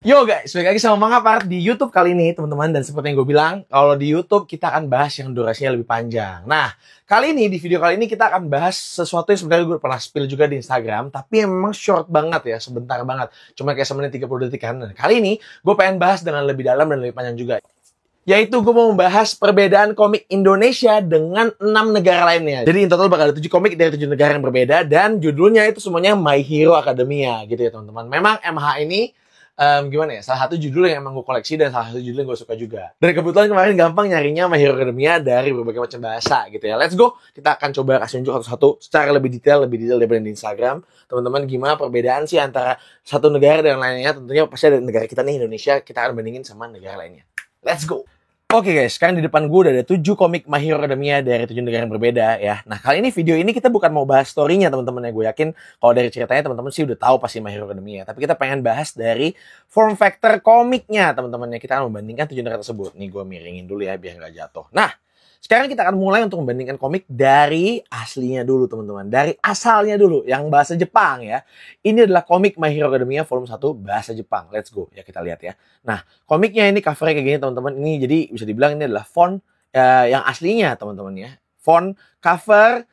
Yo guys, balik lagi sama Mangapart di YouTube kali ini teman-teman. Dan seperti yang gue bilang, kalau di YouTube kita akan bahas yang durasinya lebih panjang. Nah, kali ini di video kali ini kita akan bahas sesuatu yang sebenarnya gue pernah spill juga di Instagram, tapi memang short banget ya, sebentar banget. Cuma kayak semenit 30 detik kan. Dan kali ini gue pengen bahas dengan lebih dalam dan lebih panjang juga. Yaitu gue mau membahas perbedaan komik Indonesia dengan 6 negara lainnya. Jadi in total bakal ada 7 komik dari 7 negara yang berbeda. Dan judulnya itu semuanya My Hero Academia gitu ya teman-teman. Memang MH ini gimana ya, salah satu judul yang emang gue koleksi dan salah satu judul yang gue suka juga. Dan kebetulan kemarin gampang nyarinya My Hero Academia dari berbagai macam bahasa gitu ya. Let's go, kita akan coba kasih unjuk satu-satu secara lebih detail daripada di Instagram. Teman-teman, gimana perbedaan sih antara satu negara dan lainnya. Tentunya pasti ada negara kita nih, Indonesia, kita akan bandingin sama negara lainnya. Let's go. Oke guys, sekarang di depan gue udah ada 7 komik My Hero Academia dari 7 negara yang berbeda ya. Nah kali ini video ini kita bukan mau bahas story-nya teman-teman ya. Gue yakin kalau dari ceritanya teman-teman sih udah tahu pasti My Hero Academia. Tapi kita pengen bahas dari form factor komiknya teman-teman ya. Kita akan membandingkan 7 negara tersebut. Nih gue miringin dulu ya biar nggak jatuh. Nah sekarang kita akan mulai untuk membandingkan komik dari aslinya dulu teman-teman. Dari asalnya dulu, yang bahasa Jepang ya. Ini adalah komik My Hero Academia volume 1 bahasa Jepang. Let's go, ya kita lihat ya. Nah, komiknya ini covernya kayak gini teman-teman. Ini jadi bisa dibilang ini adalah font yang aslinya teman-teman ya. Font cover,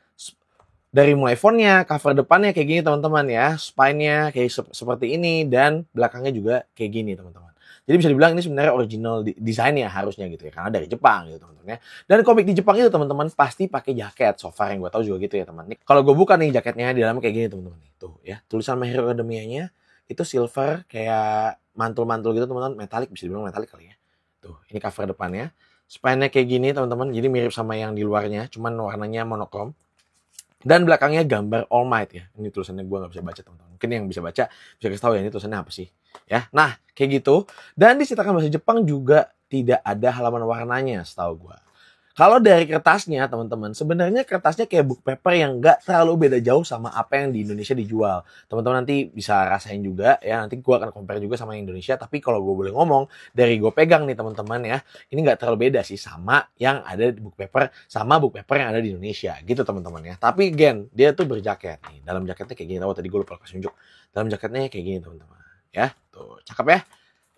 dari mulai fontnya, cover depannya kayak gini teman-teman ya. Spine-nya kayak seperti ini dan belakangnya juga kayak gini teman-teman. Jadi bisa dibilang ini sebenarnya original desainnya harusnya gitu ya, karena dari Jepang gitu teman-teman ya. Dan komik di Jepang itu teman-teman pasti pakai jaket. So far yang gue tahu juga gitu ya teman. Kalau gue buka nih jaketnya di dalam kayak gini teman-teman. Tuh ya, tulisan My Hero Academia-nya itu silver kayak mantul-mantul gitu teman-teman, metalik, bisa dibilang metalik kali ya. Tuh, ini cover depannya. Spine-nya kayak gini teman-teman. Jadi mirip sama yang di luarnya, cuman warnanya monokrom. Dan belakangnya gambar All Might ya. Ini tulisannya gue gak bisa baca teman-teman. Mungkin yang bisa baca bisa kasih tahu ya ini tulisannya apa sih. Ya, nah kayak gitu. Dan di cetakan bahasa Jepang juga tidak ada halaman warnanya setahu gue. Kalau dari kertasnya teman-teman, sebenarnya kertasnya kayak book paper yang nggak terlalu beda jauh sama apa yang di Indonesia dijual. Teman-teman nanti bisa rasain juga ya, nanti gue akan compare juga sama yang Indonesia. Tapi kalau gue boleh ngomong, dari gue pegang nih teman-teman ya, ini nggak terlalu beda sih sama yang ada di book paper, sama book paper yang ada di Indonesia gitu teman-teman ya. Tapi again, dia tuh berjaket nih, dalam jaketnya kayak gini. Tadi gue lupa kasih unjuk. Dalam jaketnya kayak gini teman-teman ya, tuh cakep ya,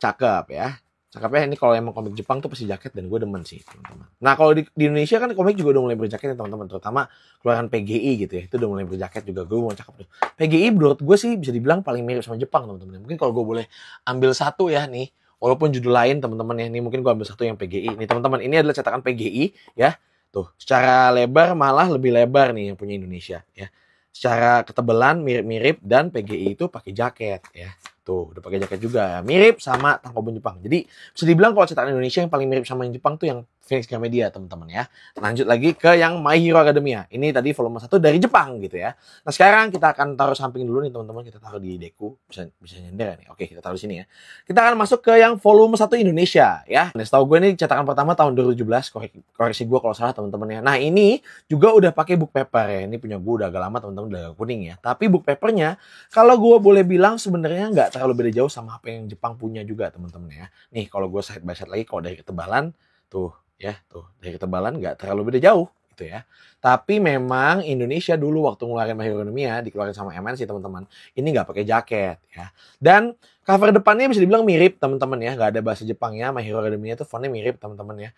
cakep ya. Cakepnya ini kalau emang komik Jepang tuh pasti jaket dan gue demen sih teman-teman. Nah kalau di Indonesia kan komik juga udah mulai berjaket ya teman-teman. Terutama keluaran PGI gitu ya. Itu udah mulai berjaket juga. Gue mau cakep tuh. PGI menurut gue sih bisa dibilang paling mirip sama Jepang teman-teman. Mungkin kalau gue boleh ambil satu ya nih. Walaupun judul lain teman-teman ya. Ini mungkin gue ambil satu yang PGI. Nih teman-teman ini adalah cetakan PGI ya. Tuh secara lebar malah lebih lebar nih yang punya Indonesia ya. Secara ketebalan mirip-mirip dan PGI itu pakai jaket ya. Tuh, udah pakai jaket juga. Mirip sama Tankobon Jepang. Jadi, bisa dibilang kalau cetakan Indonesia yang paling mirip sama yang Jepang tuh yang Phoenix Gramedia, teman-teman ya. Lanjut lagi ke yang My Hero Academia. Ini tadi volume 1 dari Jepang gitu ya. Nah, sekarang kita akan taruh samping dulu nih, teman-teman. Kita taruh di deku. Bisa nyender nih. Oke, kita taruh sini ya. Kita akan masuk ke yang volume 1 Indonesia ya. Nah, setahu gue ini cetakan pertama tahun 2017. Koreksi gue kalau salah, teman-teman ya. Nah, ini juga udah pakai book paper ya. Ini punya gue udah agak lama, teman-teman, udah agak kuning ya. Tapi book papernya, kalau gue boleh bilang sebenarnya nggak terlalu beda jauh sama apa yang Jepang punya juga teman-teman ya. Nih kalau gue side by side lagi, kalau dari ketebalan tuh ya, tuh dari ketebalan nggak terlalu beda jauh gitu ya. Tapi memang Indonesia dulu waktu ngeluarin My Hero Academia dikeluarin sama MNC teman-teman, ini nggak pakai jaket ya. Dan cover depannya bisa dibilang mirip teman-teman ya, nggak ada bahasa Jepangnya. My Hero Academia tuh fontnya mirip teman-teman ya.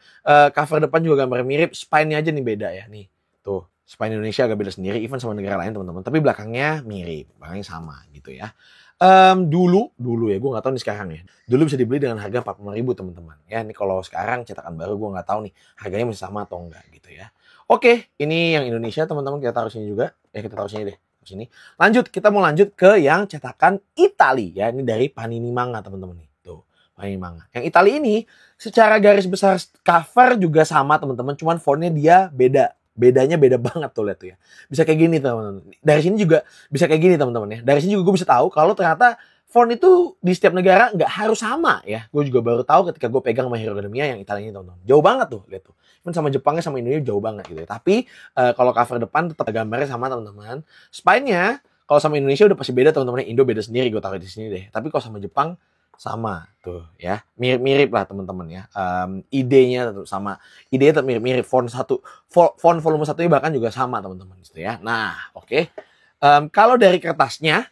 Cover depan juga gambar mirip, spine-nya aja nih beda ya nih. Tuh spine Indonesia agak beda sendiri, even sama negara lain teman-teman. Tapi belakangnya mirip, belakangnya sama gitu ya. Dulu ya, gue nggak tahu nih sekarang ya. Dulu bisa dibeli dengan harga 45.000 teman-teman. Ya, ini kalau sekarang cetakan baru gue nggak tahu nih harganya masih sama atau enggak gitu ya. Oke, ini yang Indonesia teman-teman, kita taruh sini juga. Ya kita taruh sini deh, sini. Lanjut, kita mau lanjut ke yang cetakan Itali ya. Ini dari Panini Manga teman-teman nih. Tuh, Panini Manga. Yang Itali ini secara garis besar cover juga sama teman-teman, cuman fontnya dia beda. Bedanya beda banget tuh, lihat tuh ya. Bisa kayak gini teman-teman. Dari sini juga bisa kayak gini teman-teman ya. Dari sini juga gue bisa tahu kalau ternyata font itu di setiap negara nggak harus sama ya. Gue juga baru tahu ketika gue pegang My Hero Academia yang Italia ini teman-teman. Jauh banget tuh, lihat tuh. Kan sama Jepangnya sama Indonesia jauh banget gitu ya. Tapi kalau cover depan tetap gambarnya sama teman-teman. Spine-nya kalau sama Indonesia udah pasti beda teman-teman. Indo beda sendiri, gue taruh di sini deh. Tapi kalau sama Jepang sama tuh ya, mirip-mirip lah teman-teman ya. Idenya tetap sama, idenya tetap mirip-mirip. Font volume 1 bahkan juga sama teman-teman gitu ya. Nah oke. Kalau dari kertasnya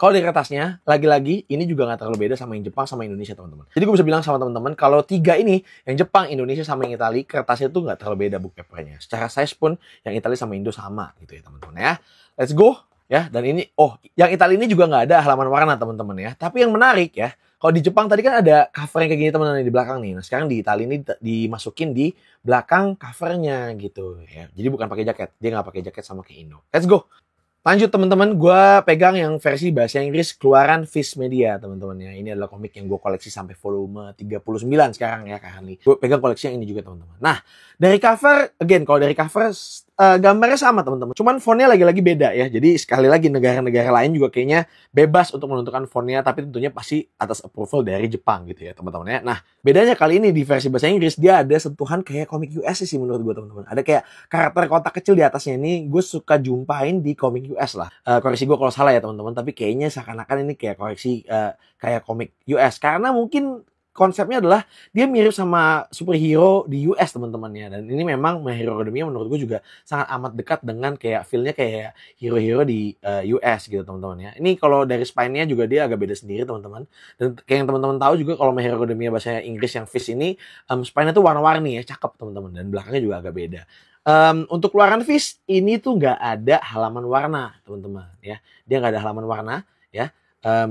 Kalau di kertasnya, lagi-lagi ini juga nggak terlalu beda sama yang Jepang sama Indonesia, teman-teman. Jadi gue bisa bilang sama teman-teman, kalau tiga ini, yang Jepang, Indonesia, sama yang Italia, kertasnya tuh nggak terlalu beda book papernya. Secara size pun, yang Italia sama Indo sama gitu ya, teman-teman ya. Let's go. Ya, dan ini, yang Italia ini juga nggak ada halaman warna, teman-teman ya. Tapi yang menarik ya, kalau di Jepang tadi kan ada cover yang kayak gini, teman-teman, di belakang nih. Nah, sekarang di Italia ini dimasukin di belakang covernya gitu ya. Jadi bukan pakai jaket, dia nggak pakai jaket sama kayak Indo. Let's go. Lanjut teman-teman, gue pegang yang versi bahasa Inggris keluaran Viz Media, teman-teman ya. Ini adalah komik yang gue koleksi sampai volume 39 sekarang ya, currently. Gue pegang koleksi yang ini juga, teman-teman. Nah, dari cover, again, kalau dari cover gambarnya sama, teman-teman. Cuman fontnya lagi-lagi beda ya. Jadi sekali lagi negara-negara lain juga kayaknya bebas untuk menentukan fontnya, tapi tentunya pasti atas approval dari Jepang gitu ya, teman-teman ya. Nah, bedanya kali ini di versi bahasa Inggris dia ada sentuhan kayak komik US sih menurut gue, teman-teman. Ada kayak karakter kotak kecil di atasnya, ini gue suka jumpain di komik US lah. Koreksi gue kalau salah ya, teman-teman, tapi kayaknya seakan-akan ini kayak koreksi kayak komik US, karena mungkin konsepnya adalah dia mirip sama superhero di US, teman-teman ya. Dan ini memang My Hero Academia menurut gue juga sangat amat dekat dengan kayak feel-nya kayak hero-hero di US gitu, teman-teman ya. Ini kalau dari spine-nya juga dia agak beda sendiri, teman-teman. Dan kayak yang teman-teman tahu juga kalau My Hero Academia bahasa Inggris yang Viz ini spine-nya tuh warna-warni ya, cakep, teman-teman. Dan belakangnya juga agak beda. Untuk keluaran Viz ini tuh nggak ada halaman warna, teman-teman ya. Dia nggak ada halaman warna ya.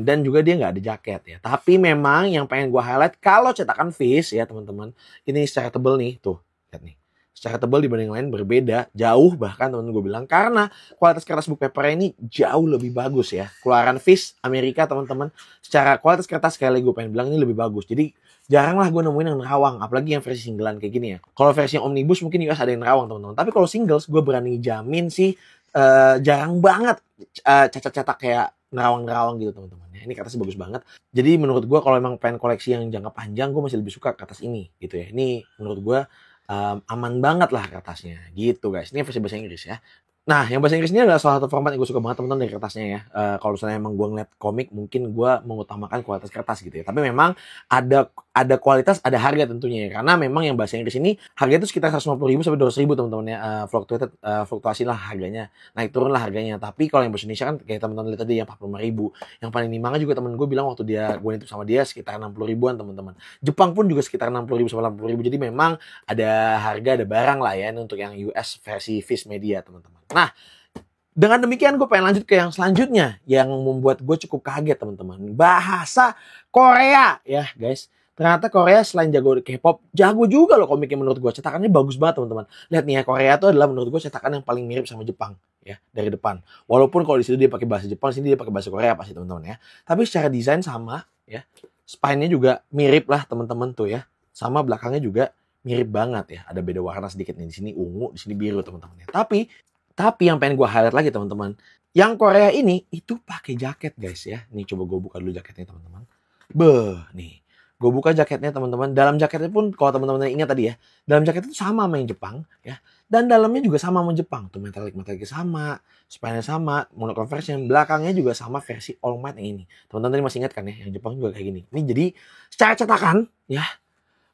Dan juga dia nggak ada jaket ya. Tapi memang yang pengen gue highlight kalau cetakan Viz ya, teman-teman, ini secara tebel nih, tuh lihat nih, secara tebel dibanding lain berbeda jauh, bahkan teman-teman gue bilang, karena kualitas kertas book paper ini jauh lebih bagus ya. Keluaran Viz Amerika, teman-teman, secara kualitas kertas sekali gue pengen bilang ini lebih bagus. Jadi jarang lah gue nemuin yang nerawang, apalagi yang versi singlean kayak gini ya. Kalau versi yang omnibus mungkin US ada yang nerawang, teman-teman. Tapi kalau singles gue berani jamin sih jarang banget cacat-cacat kayak nerawang-nerawang gitu, teman-teman ya. Ini kertasnya bagus banget. Jadi menurut gue kalau emang pengen koleksi yang jangka panjang, gue masih lebih suka kertas ini gitu ya. Ini menurut gue aman banget lah kertasnya gitu, guys. Ini versi bahasa Inggris ya. Nah, yang bahasa Inggris ini adalah salah satu format yang gue suka banget, teman-teman, dari kertasnya ya. Kalau misalnya emang gue ngeliat komik, mungkin gue mengutamakan kualitas kertas gitu ya. Tapi memang ada kualitas, ada harga tentunya ya. Karena memang yang bahasa Inggris ini harganya itu sekitar 150.000 sampai 200.000, teman-teman ya. Fluktuasi lah harganya. Naik turun lah harganya. Tapi kalau yang bahasa Indonesia kan kayak teman-teman lihat tadi yang 45.000. Yang paling di manga juga temen gue bilang waktu gue nitip sama dia sekitar 60.000-an, teman-teman. Jepang pun juga sekitar 60.000 sampai 80.000. Jadi memang ada harga, ada barang lah ya untuk yang US versi Viz Media, teman-teman. Nah, dengan demikian gue pengen lanjut ke yang selanjutnya yang membuat gue cukup kaget, teman-teman. Bahasa Korea ya, guys. Ternyata Korea selain jago K-pop, jago juga loh komiknya menurut gue. Cetakannya bagus banget, teman-teman. Lihat nih ya, Korea itu adalah menurut gue cetakan yang paling mirip sama Jepang ya dari depan. Walaupun kalau di situ dia pakai bahasa Jepang, sini dia pakai bahasa Korea pasti, teman-teman ya. Tapi secara desain sama ya. Spine-nya juga mirip lah, teman-teman tuh ya. Sama belakangnya juga mirip banget ya. Ada beda warna sedikit nih, di sini ungu, di sini biru, teman-teman ya. Tapi yang pengen gue highlight lagi, teman-teman, yang Korea ini itu pakai jaket, guys ya. Nih coba gue buka dulu jaketnya, teman-teman. Nih. Gue buka jaketnya, teman-teman. Dalam jaketnya pun kalau teman-teman ingat tadi ya, dalam jaket itu sama sama yang Jepang ya. Dan dalamnya juga sama sama Jepang. Tuh metalik-metaliknya sama, spine-nya sama, monochrome version, belakangnya juga sama versi all matte yang ini. Teman-teman tadi masih ingat kan ya, yang Jepang juga kayak gini. Ini jadi secara cetakan ya,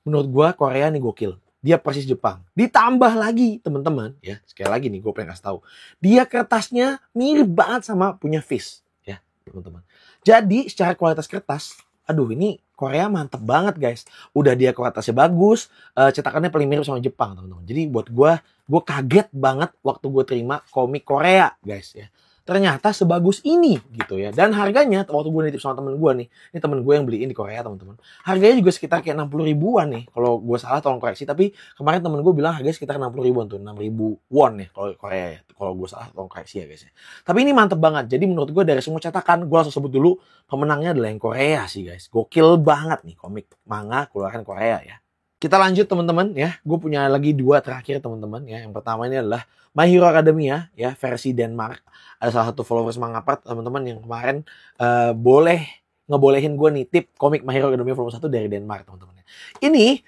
menurut gue Korea nih gokil. Dia persis Jepang. Ditambah lagi, teman-teman, ya, sekali lagi nih gue pengen kasih tahu. Dia kertasnya mirip banget sama punya Viz, ya, teman-teman. Jadi, secara kualitas kertas, aduh ini Korea mantep banget, guys. Udah dia kualitasnya bagus, cetakannya paling mirip sama Jepang, teman-teman. Jadi buat gue kaget banget waktu gue terima komik Korea, guys, ya. Ternyata sebagus ini gitu ya. Dan harganya waktu gue nitip sama temen gue nih. Ini temen gue yang beliin di Korea, teman-teman. Harganya juga sekitar kayak 60 ribuan nih. Kalau gue salah tolong koreksi. Tapi kemarin temen gue bilang harganya sekitar 60 ribuan tuh. 6.000 won ya kalau Korea ya. Kalau gue salah tolong koreksi ya, guys ya. Tapi ini mantep banget. Jadi menurut gue dari semua cetakan, gue langsung sebut dulu pemenangnya adalah yang Korea sih, guys. Gokil banget nih komik manga keluaran Korea ya. Kita lanjut, teman-teman ya. Gue punya lagi dua terakhir, teman-teman ya. Yang pertama ini adalah My Hero Academia ya, versi Denmark. Ada salah satu followers Mangapart, teman-teman, yang kemarin ngebolehin gue nitip komik My Hero Academia volume 1 dari Denmark, teman-teman. Ini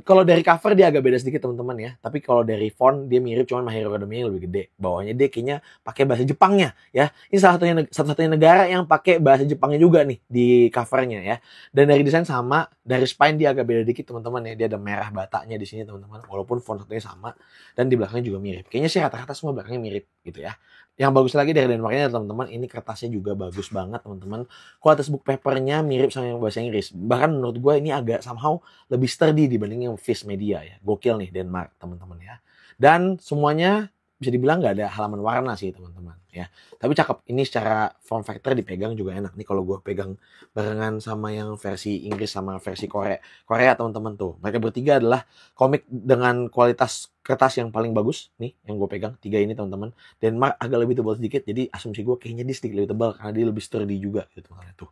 Kalau dari cover dia agak beda sedikit teman-teman ya. Tapi kalau dari font dia mirip, cuman My Hero Academia lebih gede. Bawahnya dia kayaknya pakai bahasa Jepangnya ya. Ini satu-satunya negara yang pakai bahasa Jepangnya juga nih di covernya ya. Dan dari desain sama, dari spine dia agak beda dikit teman-teman ya. Dia ada merah batanya di sini teman-teman. Walaupun font satunya sama dan di belakangnya juga mirip. Kayaknya sih rata-rata semua belakangnya mirip gitu ya. Yang bagus lagi dari Denmarknya teman-teman, ini kertasnya juga bagus banget teman-teman. Kualitas book papernya mirip sama yang bahasa Inggris. Bahkan menurut gue ini agak somehow lebih sturdy dibanding yang Viz Media ya. Gokil nih Denmark teman-teman ya. Dan semuanya bisa dibilang nggak ada halaman warna sih teman-teman ya. Tapi cakep, ini secara form factor dipegang juga enak nih kalau gue pegang barengan sama yang versi Inggris sama versi Korea teman-teman tuh. Mereka bertiga adalah komik dengan kualitas kertas yang paling bagus nih yang gue pegang, 3 ini teman-teman. Denmark agak lebih tebal sedikit, jadi asumsi gue kayaknya dia sedikit lebih tebal karena dia lebih sturdy juga gitu teman-teman tuh.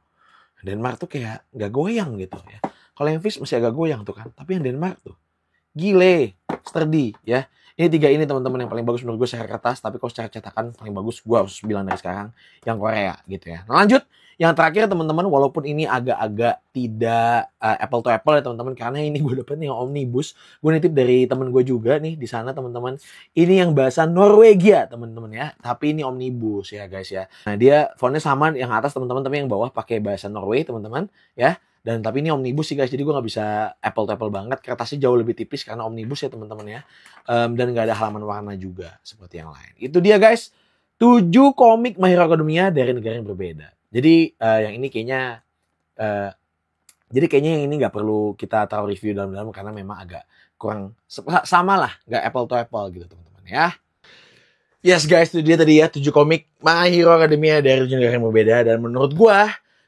Denmark tuh kayak nggak goyang gitu ya. Kalau yang Viz masih agak goyang tuh kan, tapi yang Denmark tuh gile, sturdy ya. Ini 3 ini teman-teman yang paling bagus menurut gue secara kertas, tapi kalau secara cetakan paling bagus gue harus bilang dari sekarang yang Korea gitu ya. Nah lanjut, yang terakhir teman-teman, walaupun ini agak-agak tidak apple to apple ya teman-teman, karena ini gue dapetnya yang omnibus, gue nitip dari temen gue juga nih di sana teman-teman. Ini yang bahasa Norwegia teman-teman ya, tapi ini omnibus ya guys ya. Nah dia fontnya sama yang atas teman-teman, tapi yang bawah pakai bahasa Norway teman-teman ya. Dan tapi ini omnibus sih guys, jadi gue nggak bisa apple to apple banget. Kertasnya jauh lebih tipis karena omnibus ya teman-teman ya. Dan nggak ada halaman warna juga seperti yang lain. Itu dia guys, 7 komik My Hero Academia dari negara yang berbeda. Jadi yang ini kayaknya, yang ini nggak perlu kita taruh review dalam-dalam karena memang agak kurang sama lah, nggak apple to apple gitu teman-teman ya. Yes guys, itu dia tadi ya 7 komik My Hero Academia dari negara yang berbeda. Dan menurut gue,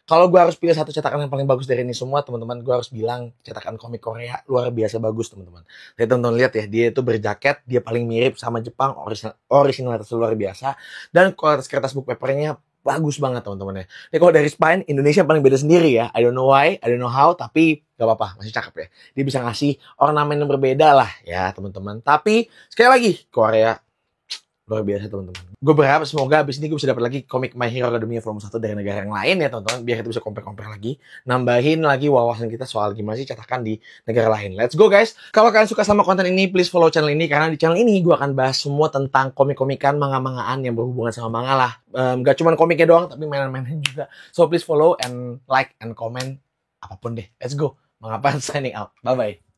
kalau gue harus pilih satu cetakan yang paling bagus dari ini semua, teman-teman, gue harus bilang cetakan komik Korea luar biasa bagus, teman-teman. Jadi teman-teman lihat ya, dia itu berjaket, dia paling mirip sama Jepang, originalitas luar biasa, dan kualitas kertas book papernya bagus banget, teman-teman ya. Jadi kalau dari spine, Indonesia paling beda sendiri ya. I don't know why, I don't know how, tapi gak apa-apa, masih cakep ya. Dia bisa ngasih ornamen yang berbeda lah ya, teman-teman. Tapi sekali lagi, Korea luar biasa teman-teman. Gue berharap semoga abis ini gue bisa dapat lagi komik My Hero Academia volume 1 dari negara yang lain ya teman-teman, biar kita bisa compare-compare lagi, nambahin lagi wawasan kita soal gimana sih cetakan di negara lain. Let's go guys. Kalau kalian suka sama konten ini, please follow channel ini, karena di channel ini gue akan bahas semua tentang komik-komikan, manga-mangaan yang berhubungan sama manga lah. Gak cuma komiknya doang, tapi mainan-mainan juga. So please follow and like and comment apapun deh. Let's go. Mangapaan signing out. Bye bye.